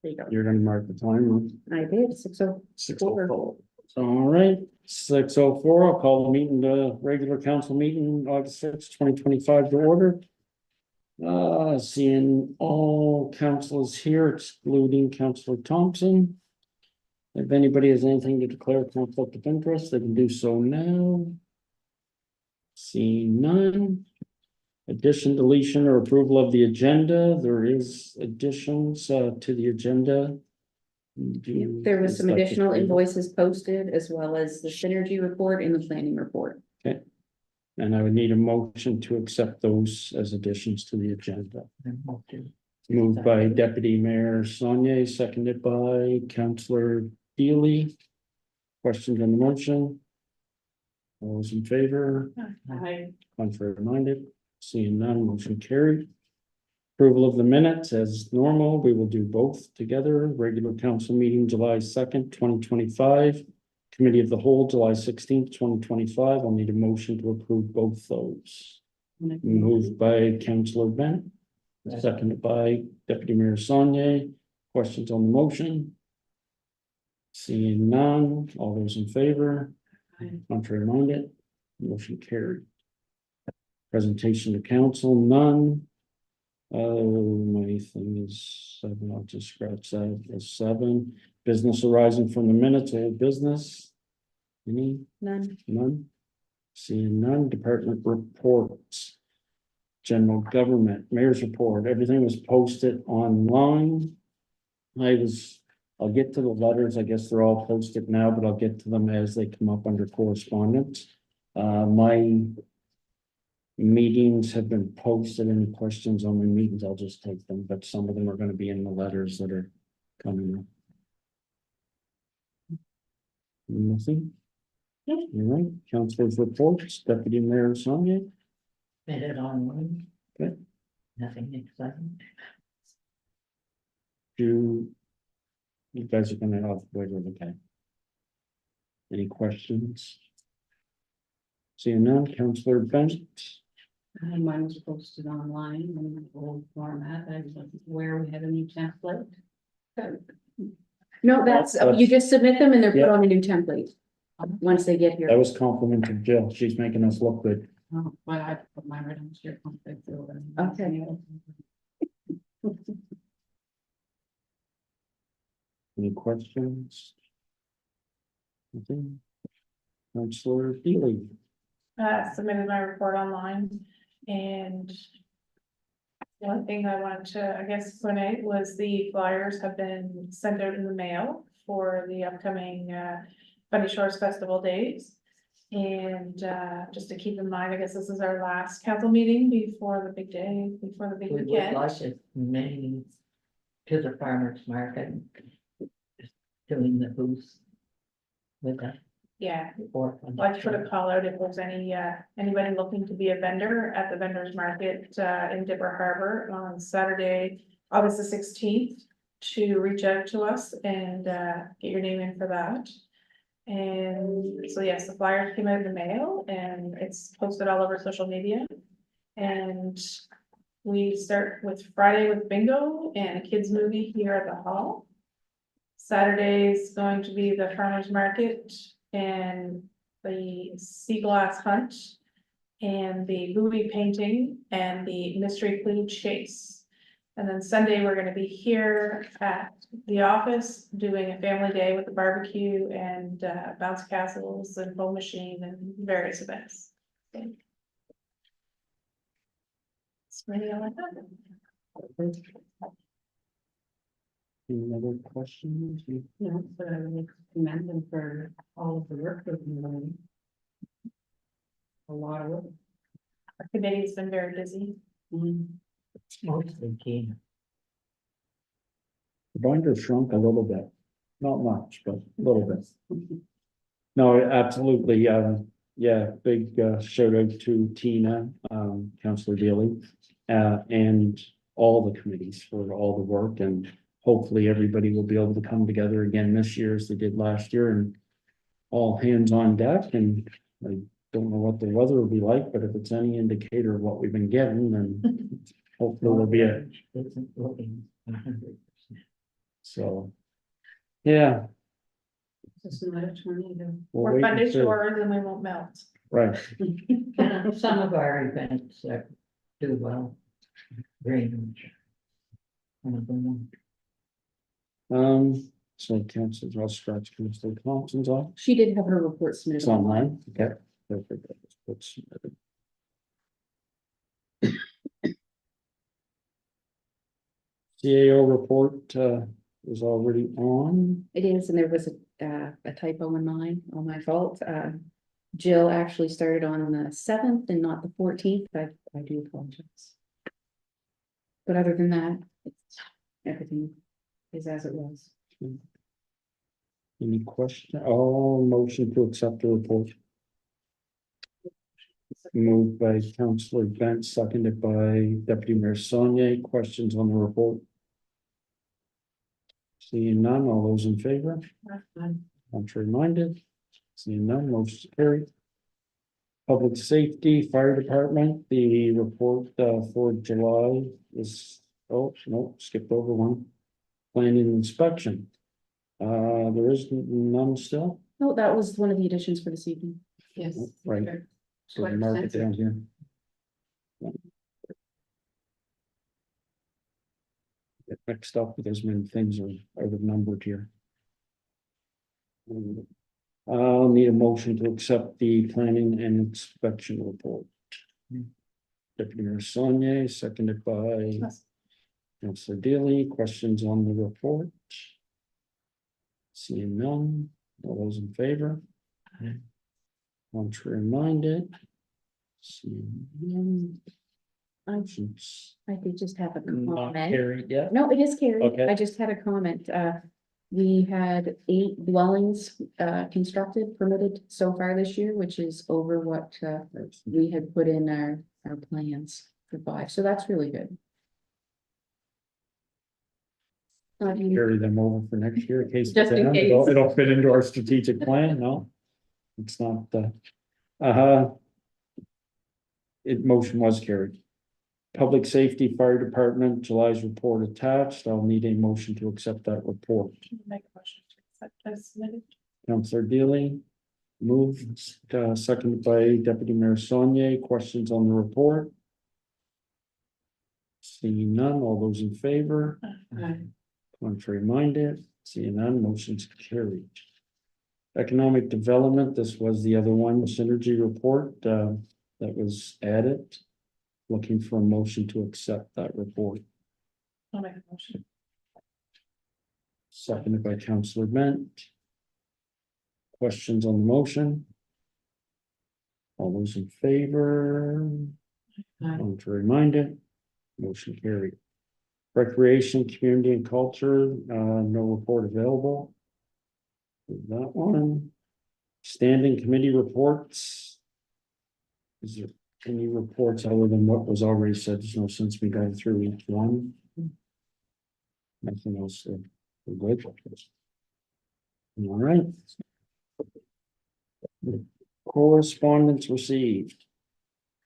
There you go. You're gonna mark the time. I did, 6:04. 6:04. All right, 6:04. I'll call the meeting, the regular council meeting, August 6th, 2025 to order. Seeing all councilors here excluding Councilor Thompson. If anybody has anything to declare conflict of interest, they can do so now. Seeing none. Addition, deletion, or approval of the agenda. There is additions to the agenda. There was some additional invoices posted as well as the synergy report and the planning report. And I would need a motion to accept those as additions to the agenda. Moved by Deputy Mayor Saunier, seconded by Councillor Deely. Questions on the motion? All those in favor? Contrary minded, seeing none, motion carried. Approval of the minutes as normal, we will do both together. Regular council meeting, July 2nd, 2025. Committee of the whole, July 16th, 2025. I'll need a motion to approve both those. Moved by Councillor Bent, seconded by Deputy Mayor Saunier. Questions on the motion? Seeing none, all those in favor? Contrary minded, motion carried. Presentation to council, none. My thing is 7, I'll just scratch that as 7. Business arising from the minutes, old business. Any? None. None. Seeing none, department reports. General government, mayor's report, everything was posted online. I'll get to the letters, I guess they're all posted now, but I'll get to them as they come up under correspondence. My meetings have been posted. Any questions on my meetings, I'll just take them, but some of them are gonna be in the letters that are coming up. Nothing? All right, councilors reports, Deputy Mayor Saunier. Made it online. Okay. Nothing exciting. You guys are gonna have, wait, okay. Any questions? Seeing none, Councillor Bent. Mine was posted online in the old format. I wasn't aware we had a new template. No, you just submit them and they're put Yeah. on a new template. Once they get here. That was complimented Jill. She's making us look good. Oh, but I put mine right on your conflict. Okay. Any questions? Nothing? Councillor Deely. Submitted my report online and one thing I wanted to, I guess, explanate was the flyers have been sent out in the mail for the upcoming Funny Shores Festival days. And just to keep in mind, I guess this is our last council meeting before the big day, before the big We would weekend. like it many to the farmers market. Doing the booths. With that. Yeah, Or. I'd like to put a call out if there's anybody looking to be a vendor at the vendors market in Dipper Harbor on Saturday, August the 16th, to reach out to us and get your name in for that. And so yes, the flyers came out in the mail and it's posted all over social media. And we start with Friday with bingo and a kids movie here at the hall. Saturday is going to be the farmers market and the sea glass hunt and the buoy painting and the mystery clue chase. And then Sunday, we're gonna be here at the office doing a family day with the barbecue and bounce castles and bow machine and various events. That's really all I have. Any other questions? No, but I would commend them for all of the work they've been doing. A lot of work. Our committee's been very busy. Mostly keen. The binder shrunk a little bit, not much, but a little bit. No, absolutely, yeah, big shout out to Tina, Councillor Deely, and all the committees for all the work, and hopefully everybody will be able to come together again this year as they did last year, and all hands on deck. And I don't know what the weather will be like, but if it's any indicator of what we've been getting, then hopefully there'll be a Isn't looking 100%. So, yeah. It's not a tornado. we'll We're wait and funded see. shores and we won't melt. Right, Some of our events that do well. Range. One of them. so council, I'll scratch Councilor Thompson's off. She did have her report submitted It's online, okay. Perfect. That's submitted. CAO report, is already on. It is, and there was a typo in mine, all my fault. Jill actually started on the 7th and not the 14th. I do apologize. But other than that, it's, everything is as it was. Any question? Oh, motion to accept the report. Moved by Councillor Bent, seconded by Deputy Mayor Saunier. Questions on the report? Seeing none, all those in favor? Contrary minded? Seeing none, motion carried. Public Safety, Fire Department, the report for July is, oh, no, skipped over one. Planning and inspection. There is none still, No, that was one of the additions for this evening. Yes. right? So Quite mark it extensive. down here. Get mixed up with as many things are numbered here. I'll need a motion to accept the planning and inspection report. Deputy Mayor Saunier, seconded by Councilor Daly. Questions on the report? Seeing none, all those in favor? Contrary minded? Seeing none. Motions I did just have a not comment. carried yet. No, it is carried. Okay. I just had a comment. We had 8 dwellings constructed, permitted so far this year, which is over what we had put in our plans for 5. So that's really good. You- Carry them over for next year in case. Just in it's down. case. It'll fit into our strategic plan, no? It's not, motion was carried. Public Safety Fire Department, July's report attached. I'll need a motion to accept that report. Make a motion to accept as submitted. Councillor Deely, moved, seconded by Deputy Mayor Saunier. Questions on the report? Seeing none, all those in favor? Contrary minded, seeing none, motion's carried. Economic Development, this was the other one, the Synergy report, that was added. Looking for a motion to accept that report. I'll make a motion. Seconded by Councillor Bent. Questions on the motion? All those in favor? Contrary minded, motion carried. Recreation, Community and Culture, no report available. That one. Standing Committee reports. Is there any reports other than what was already said? There's no sense me going through each one. Nothing else. We're good. All right. Correspondence received.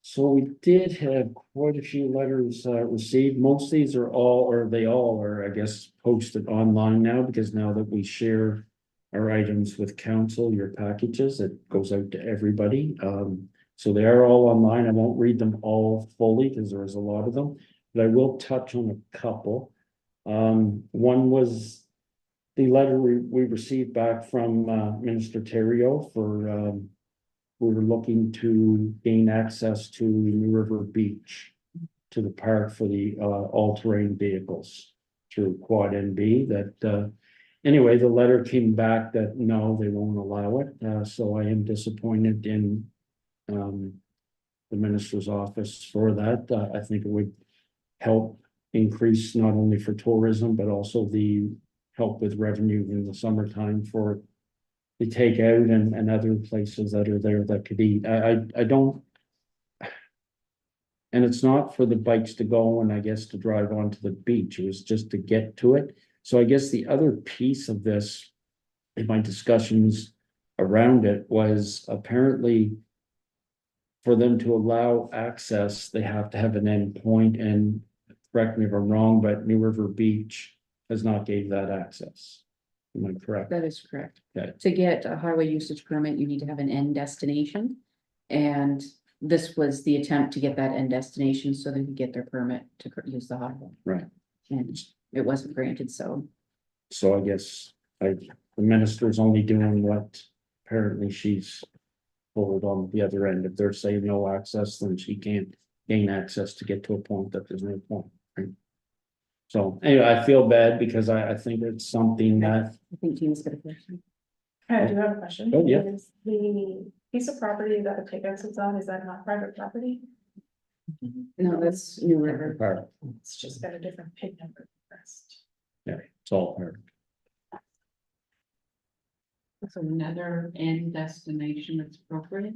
So we did have quite a few letters received. Most of these are all, or they all are, I guess, posted online now, because now that we share our items with council, your packages, it goes out to everybody. So they are all online. I won't read them all fully because there is a lot of them, but I will touch on a couple. One was the letter we received back from Minister Terrio for we were looking to gain access to New River Beach, to the park for the all-terrain vehicles through Quad NB. That anyway, the letter came back that no, they won't allow it. So I am disappointed in the minister's office for that. I think it would help increase not only for tourism, but also the help with revenue in the summertime for the takeout and other places that are there that could eat. I don't. And it's not for the bikes to go and I guess to drive onto the beach. It was just to get to it. So I guess the other piece of this in my discussions around it was apparently for them to allow access, they have to have an endpoint. And correct me if I'm wrong, but New River Beach has not gave that access. Am I correct? That is correct. Okay. To get a highway usage permit, you need to have an end destination. And this was the attempt to get that end destination so they could get their permit to use the highway. Right. And it wasn't granted, so So I guess the minister's only doing what apparently she's told on the other end. If they're saying no access, then she can't gain access to get to a point that there's no point. Right? So anyway, I feel bad because I think it's something that, I think Tina's got a question. I do have a question. Oh, yeah. Is the piece of property that the takeout sits on, is that not private property? No, that's New River. part, It's just got a different pin number. Rest. yeah, it's all part. So another end destination that's appropriate.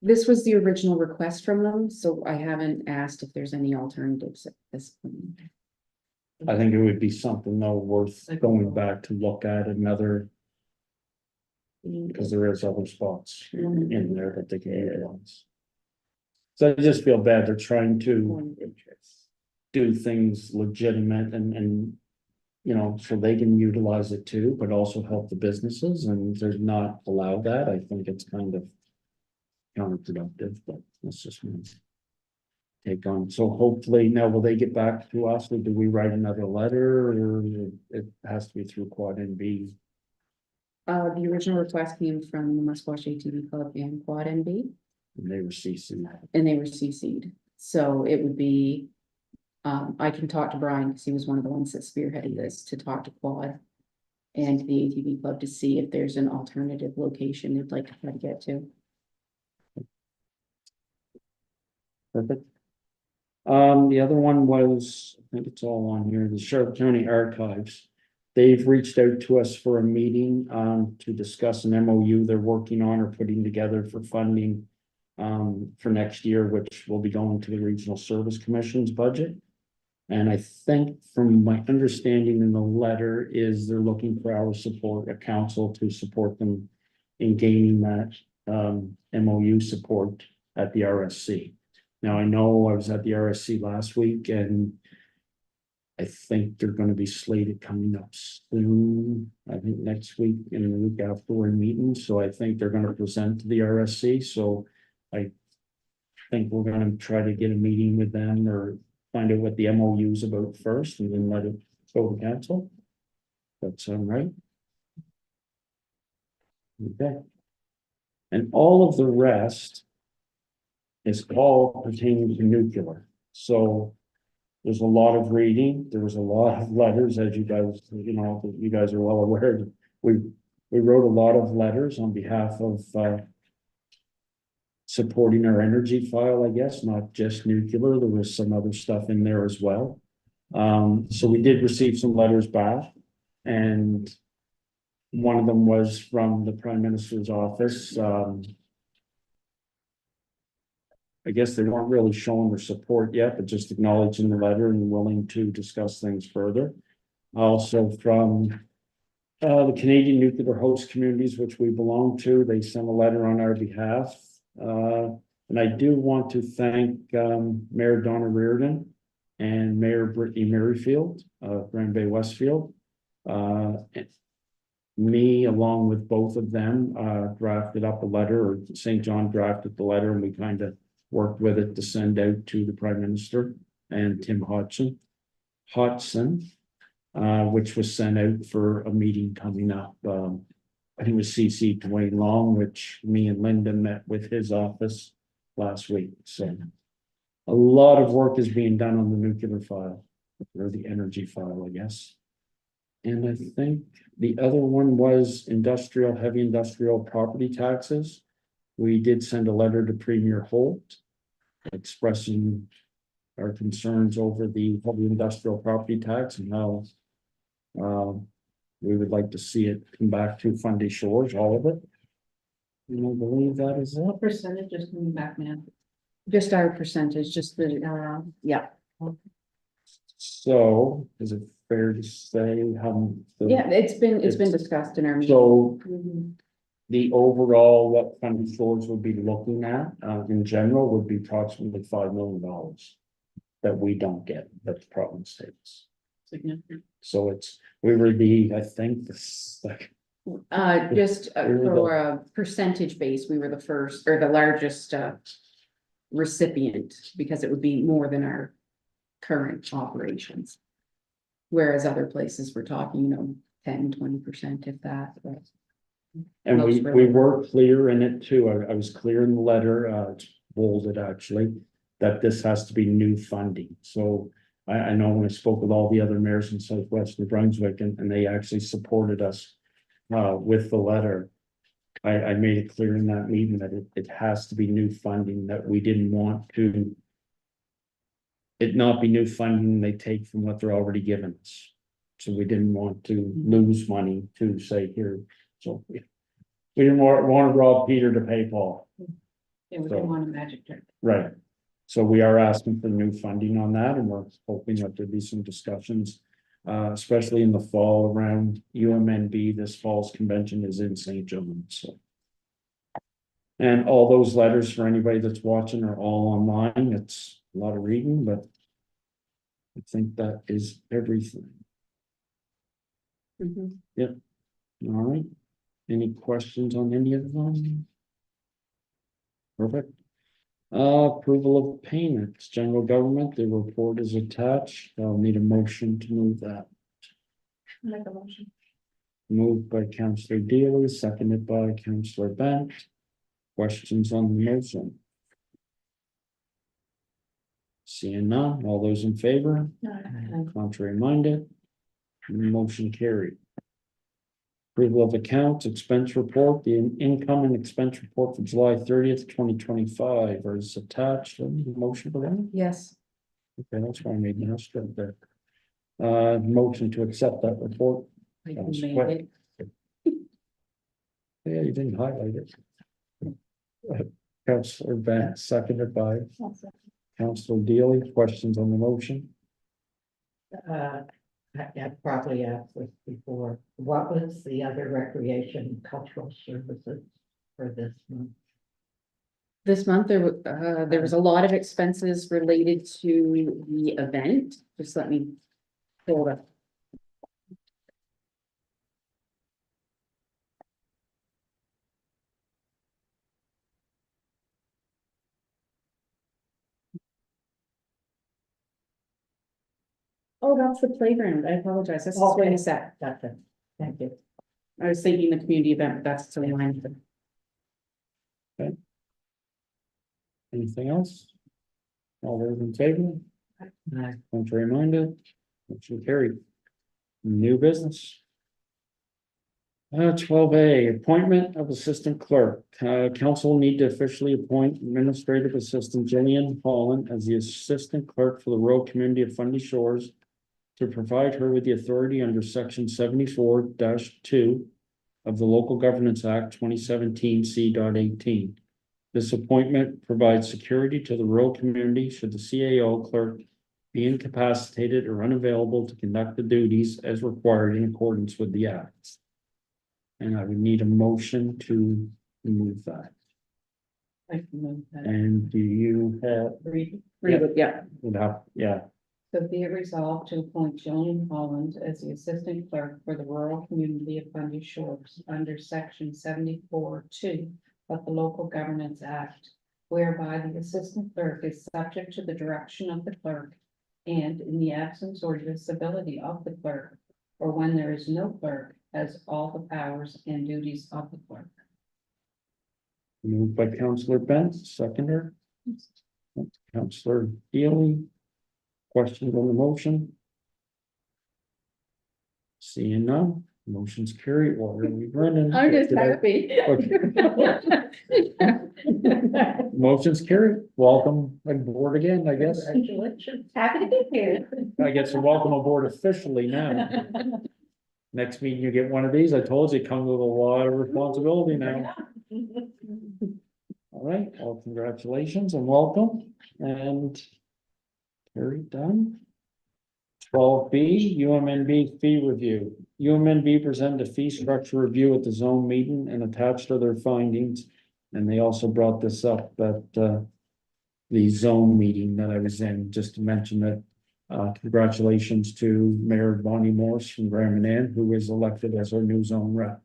This was the original request from them, so I haven't asked if there's any alternatives at this point. I think it would be something though worth going back to look at another, because there is other spots in there that they can utilize. So I just feel bad, they're trying to do things legitimate and. You know, so they can utilize it too, but also help the businesses, and they're not allowed that, I think it's kind of. Counterproductive, but that's just me. Take on, so hopefully now will they get back to us, or do we write another letter, or it has to be through Quad NB? The original request came from the Musquash ATV Club and Quad NB, And they were ceasing that. and they were CC'd. So it would be, I can talk to Brian, because he was one of the ones that spearheaded this, to talk to Quad and the ATV Club to see if there's an alternative location they'd like to try to get to. Perfect. The other one was, I think it's all on here, the Sharp County Archives. They've reached out to us for a meeting, to discuss an MOU they're working on or putting together for funding. For next year, which will be going to the Regional Service Commission's budget. And I think from my understanding in the letter is they're looking for our support, a council to support them in gaining that, MOU support at the RSC. Now, I know I was at the RSC last week and I think they're gonna be slated coming up soon. I think next week and the week after we're in meetings, so I think they're gonna present to the RSC, so I think we're gonna try to get a meeting with them or find out what the MOU is about first and then let it go to council. That sound right? Okay. And all of the rest is all pertaining to nuclear. So there's a lot of reading. There was a lot of letters, as you guys, you guys are well aware. We wrote a lot of letters on behalf of supporting our energy file, I guess, not just nuclear. There was some other stuff in there as well. So we did receive some letters back, and one of them was from the Prime Minister's office. I guess they weren't really showing their support yet, but just acknowledging the letter and willing to discuss things further. Also from the Canadian Nuclear Host Communities, which we belong to, they sent a letter on our behalf. And I do want to thank Mayor Donna Reardon and Mayor Brittany Merrifield of Grand Bay Westfield. Me, along with both of them, drafted up a letter, or St. John drafted the letter, and we kind of worked with it to send out to the Prime Minister and Tim Hodgson, which was sent out for a meeting coming up. I think it was CC Dwayne Long, which me and Linda met with his office last week. So a lot of work is being done on the nuclear file, or the energy file, I guess. And I think the other one was heavy industrial property taxes. We did send a letter to Premier Holt expressing our concerns over the heavy industrial property tax and how we would like to see it come back to Fundy Shores, all of it. And I believe that is it. What percentage is coming back now? Just our percentage, just the, yeah. So is it fair to say how? Yeah, it's been discussed in our meeting. So Mhm. the overall, what Fundy Shores would be looking at, in general, would be approximately $5 million that we don't get, that the province takes. significant. So we were I think this, like, Just We were for a percentage base, we were the first or the largest recipient because it would be more than our current operations. Whereas other places we're talking, 10-20% if that, but and Most we were- were clear in it too. I was clear in the letter, it's bolded actually, that this has to be new funding. So I know when I spoke with all the other mayors in Southwest New Brunswick and they actually supported us with the letter. I made it clear in that meeting that it has to be new funding, that we didn't want to it not be new funding they take from what they're already giving us. So we didn't want to lose money to say here, so we didn't want to rob Peter to pay Paul. Yeah, we So- didn't want a magic trick. Right. So we are asking for new funding on that, and we're hoping that there'll be some discussions. Especially in the fall around UMNB, this fall's convention is in St. John's, so. And all those letters for anybody that's watching are all online. It's a lot of reading, but. I think that is everything. Mhm. All right. Any questions on any of them? Perfect. Approval of payments, general government, the report is attached. I'll need a motion to move that. Make a motion. Moved by Councillor Dealey, seconded by Councillor Bent. Questions on the motion? Seeing none, all those in favor, contrary minded, motion carried. Approval of accounts, expense report, the income and expense report for July 30th, 2025 is attached. Let me motion for that. Yes, Okay, that's why I made an estimate there. Motion to accept that report. I That was made quick. it. Yeah, you didn't highlight it. Councillor Bent, seconded by Councillor Dealey. Questions on the motion? I probably asked this before, what was the other recreation and cultural services for this month? This month, there was a lot of expenses related to the event. Just let me pull it up. Oh, that's the playground. I apologize. That's the swing set. That's it, thank you. I was thinking the community event, but that's the line. Anything else? All those in favor? Contrary minded, motion carried. New business. 12A, appointment of assistant clerk. Council need to officially appoint administrative assistant Jillian Holland as the assistant clerk for the rural community of Fundy Shores to provide her with the authority under section 74-2 of the Local Governance Act 2017 C.18. This appointment provides security to the rural community should the CAO clerk be incapacitated or unavailable to conduct the duties as required in accordance with the act. And I would need a motion to remove that. I can move that. And do you have, Read. Yeah, yeah, So be it resolved to appoint Jillian Holland as the assistant clerk for the rural community of Fundy Shores under section 74-2 of the Local Governance Act, whereby the assistant clerk is subject to the direction of the clerk, and in the absence or disability of the clerk, or when there is no clerk, has all the powers and duties of the clerk. moved by Councillor Bent, seconder. Councillor Dealey. Questions on the motion? Seeing none, motion's carried. What are we running? I'm just happy. Motion's carried. Welcome aboard again, I guess. Congratulations. Happy to be here. I guess you're welcome aboard officially now. Next meeting, you get one of these. I told you, it comes with a lot of responsibility now. All right, well, congratulations and welcome, and very done. 12B, UMNB fee review. UMNB presented a fee structure review at the zone meeting and attached to their findings. And they also brought this up at the zone meeting that I was in, just to mention that Congratulations to Mayor Bonnie Morse from Grand Manan, who is elected as our new zone rep.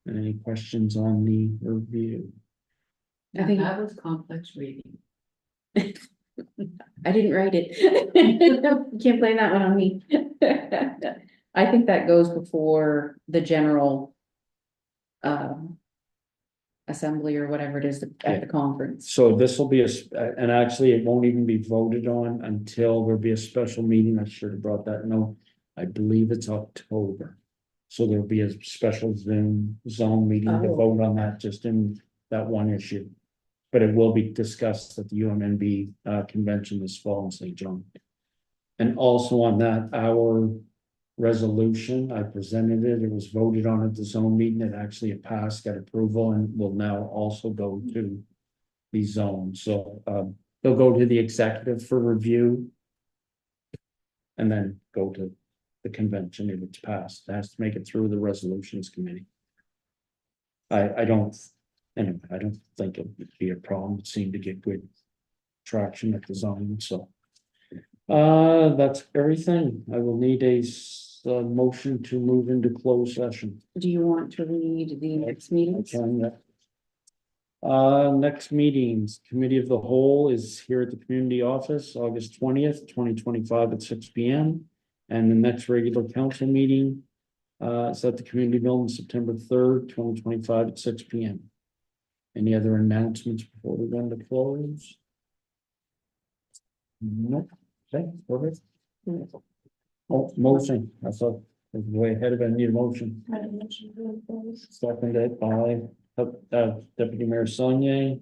Any questions on the review? I think- That was complex reading. I didn't write it. Can't blame that one on me. I think that goes before the general assembly or whatever it is at the conference. So this will be and actually it won't even be voted on until there'll be a special meeting. I should have brought that note. I believe it's October. So there'll be a special zone meeting to Oh. vote on that, just in that one issue. But it will be discussed at the UMNB convention this fall in St. John. And also on that, our resolution, I presented it, it was voted on at the zone meeting, it actually passed, got approval, and will now also go to the zone, so, they'll go to the executive for review. And then go to the convention if it's passed, it has to make it through the resolutions committee. I don't, anyway, I don't think it would be a problem, it seemed to get good traction at the zone, so. That's everything, I will need a motion to move into closed session. Do you want to read the next meetings? Next meetings, committee of the whole is here at the community office, August 20th, 2025 at 6 p.m. And the next regular council meeting, is at the community building, September 3rd, 2025 at 6 p.m. Any other announcements before we go into close? Nope, okay, perfect. Oh, motion, I thought, I was way ahead of it, I need a motion. I didn't mention who it was. Seconded by Deputy Mayor Saunier.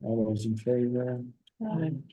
All those in favor? Um,